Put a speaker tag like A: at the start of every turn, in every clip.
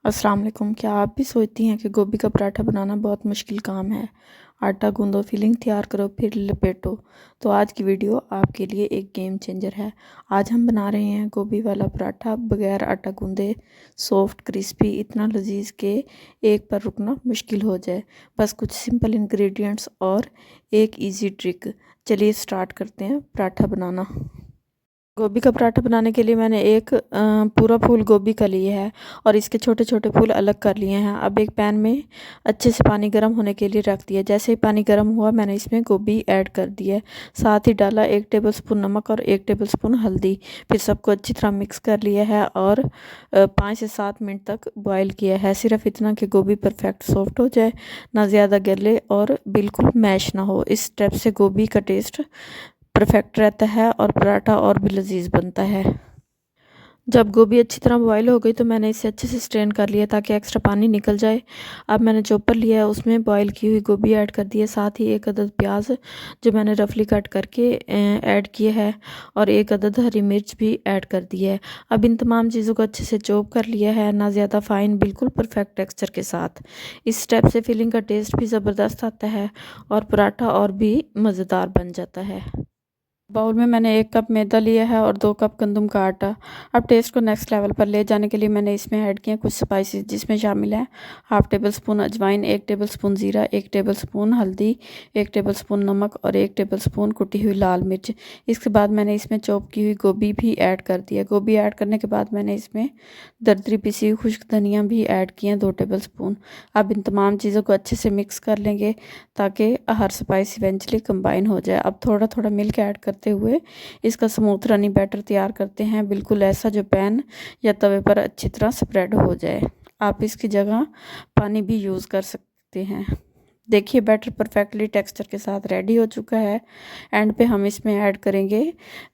A: अस्सलाम वालेकुम। क्या आप भी सोचती हैं कि गोभी का पराठा बनाना बहुत मुश्किल काम है? आटा गूंदो, फिलिंग तैयार करो, फिर लपेटो। तो आज की वीडियो आपके लिए एक गेम चेंजर है। आज हम बना रहे हैं गोभी वाला पराठा बगैर आटा गूंदे, सॉफ्ट क्रिस्पी, इतना लजीज के एक पर रुकना मुश्किल हो जाए। बस कुछ सिंपल इंग्रेडिएंट्स और एक इजी ट्रिक। चलिए स्टार्ट करते हैं पराठा बनाना। गोभी का पराठा बनाने के लिए मैंने एक पूरा फूल गोभी का लिए है और इसके छोटे छोटे फूल अलग कर लिए हैं। अब एक पैन में अच्छे से पानी गर्म होने के लिए रख दिया। जैसे ही पानी गर्म हुआ मैंने इसमें गोभी ऐड कर दी है। साथ ही डाला 1 टेबलस्पून नमक और 1 टेबलस्पून हल्दी। फिर सबको अच्छी तरह मिक्स कर लिया है और 5 से 7 मिनट तक बॉयल किया है। सिर्फ इतना कि गोभी परफेक्ट सॉफ्ट हो जाए, ना ज़्यादा गले और बिल्कुल मैश ना हो। इस स्टेप से गोभी का टेस्ट परफेक्ट रहता है और पराठा और भी लजीज बनता है। जब गोभी अच्छी तरह बॉईल हो गई तो मैंने इसे अच्छे से स्ट्रेन कर लिया ताकि एक्स्ट्रा पानी निकल जाए। अब मैंने चॉपर लिया है, उसमें बॉईल की हुई गोभी ऐड कर दी है। साथ ही 1 अदद प्याज जो मैंने रफली कट करके ऐड किया है और 1 अदद हरी मिर्च भी ऐड कर दी है। अब इन तमाम चीज़ों को अच्छे से चॉप कर लिया है, ना ज़्यादा फाइन, बिल्कुल परफेक्ट टेक्सचर के साथ। इस स्टेप से फिलिंग का टेस्ट भी ज़बरदस्त आता है और पराठा और भी मज़ेदार बन जाता है। बाउल में मैंने 1 कप मैदा लिया है और 2 कप गंदम का आटा। अब टेस्ट को नेक्स्ट लेवल पर ले जाने के लिए मैंने इसमें ऐड किए कुछ स्पाइसेस, जिसमें शामिल है 1/2 टेबलस्पून अजवाइन, 1 टेबलस्पून ज़ीरा, 1 टेबलस्पून हल्दी, 1 टेबलस्पून नमक और 1 टेबलस्पून कुटी हुई लाल मिर्च। इसके बाद मैंने इसमें चॉप की हुई गोभी भी ऐड कर दी है। गोभी ऐड करने के बाद मैंने इसमें दरदरी पिसी हुई खुश्क धनिया भी ऐड किए हैं 2 टेबलस्पून। अब इन तमाम चीज़ों को अच्छे से मिक्स कर लेंगे ताकि हर स्पाइस इवेंचुअली कंबाइन हो जाए। अब थोड़ा थोड़ा मिल्क ऐड करते हुए इसका स्मूथ रनी बैटर तैयार करते हैं, बिल्कुल ऐसा जो पैन या तवे पर अच्छी तरह स्प्रेड हो जाए। आप इसकी जगह पानी भी यूज़ कर सकते हैं। देखिए बैटर परफेक्टली टेक्सचर के साथ रेडी हो चुका है। एंड पे हम इसमें ऐड करेंगे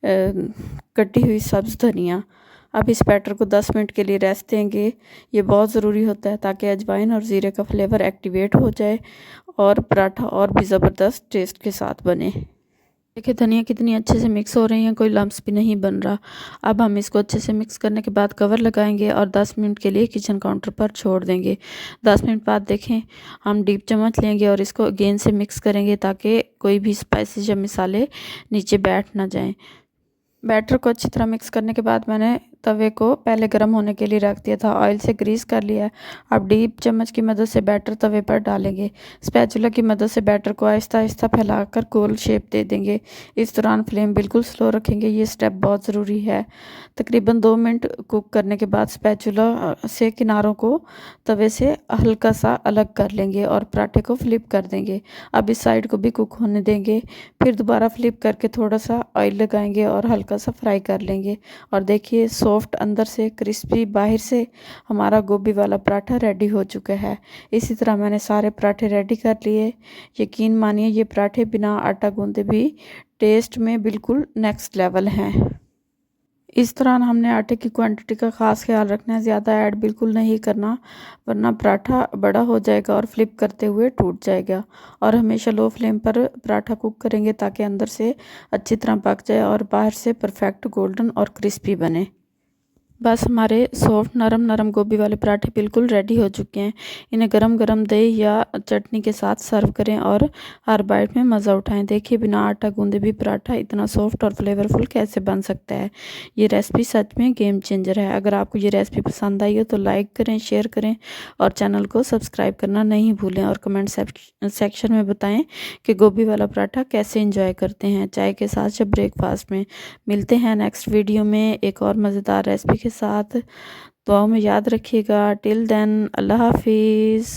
A: कटी हुई सब्ज़ धनिया। अब इस बैटर को 10 मिनट के लिए रेस्ट देंगे। ये बहुत ज़रूरी होता है ताकि अजवाइन और ज़ीरे का फ्लेवर एक्टिवेट हो जाए और पराठा और भी ज़बरदस्त टेस्ट के साथ बने। देखिए धनिया कितनी अच्छे से मिक्स हो रही हैं, कोई लम्स भी नहीं बन रहा। अब हम इसको अच्छे से मिक्स करने के बाद कवर लगाएंगे और 10 मिनट के लिए किचन काउंटर पर छोड़ देंगे। 10 मिनट बाद देखें, हम डीप चम्मच लेंगे और इसको अगेन से मिक्स करेंगे ताकि कोई भी स्पाइसेस या मसाले नीचे बैठ ना जाएं। बैटर को अच्छी तरह मिक्स करने के बाद मैंने तवे को पहले गर्म होने के लिए रख दिया था, ऑयल से ग्रीस कर लिया है। अब डीप चम्मच की मदद से बैटर तवे पर डालेंगे। स्पैचुला की मदद से बैटर को आहिस्ता आहिस्ता फैलाकर गोल शेप दे देंगे। इस दौरान फ्लेम बिल्कुल स्लो रखेंगे, ये स्टेप बहुत ज़रूरी है। तकरीबन 2 मिनट कुक करने के बाद स्पैचुला से किनारों को तवे से हल्का सा अलग कर लेंगे और पराठे को फ्लिप कर देंगे। अब इस साइड को भी कुक होने देंगे, फिर दोबारा फ्लिप करके थोड़ा सा ऑयल लगाएंगे और हल्का सा फ्राई कर लेंगे। और देखिए सॉफ्ट अंदर से, क्रिस्पी बाहर से हमारा गोभी वाला पराठा रेडी हो चुका है। इसी तरह मैंने सारे पराठे रेडी कर लिए। यकीन मानिए ये पराठे बिना आटा गूंदे भी टेस्ट में बिल्कुल नेक्स्ट लेवल हैं। इस दौरान हमने आटे की क्वांटिटी का ख़ास ख्याल रखना है, ज़्यादा ऐड बिल्कुल नहीं करना वरना पराठा बड़ा हो जाएगा और फ्लिप करते हुए टूट जाएगा। और हमेशा लो फ्लेम पर पराठा कुक करेंगे ताकि अंदर से अच्छी तरह पक जाए और बाहर से परफेक्ट गोल्डन और क्रिस्पी बने। बस हमारे सॉफ्ट नरम नरम गोभी वाले पराठे बिल्कुल रेडी हो चुके हैं। इन्हें गरम गरम दही या चटनी के साथ सर्व करें और हर बाइट में मज़ा उठाएं। देखिए बिना आटा गूंदे भी पराठा इतना सॉफ्ट और फ्लेवरफुल कैसे बन सकता है। ये रेसिपी सच में गेम चेंजर है। अगर आपको ये रेसिपी पसंद आई हो तो लाइक करें, शेयर करें और चैनल को सब्सक्राइब करना नहीं भूलें। और कमेंट सेक्शन में बताएं कि गोभी वाला पराठा कैसे इंजॉय करते हैं, चाय के साथ या ब्रेकफास्ट में। मिलते हैं नेक्स्ट वीडियो में एक और मज़ेदार रेसिपी के साथ। दुआओं में याद रखिएगा। टिल देन अल्लाह हाफिज़।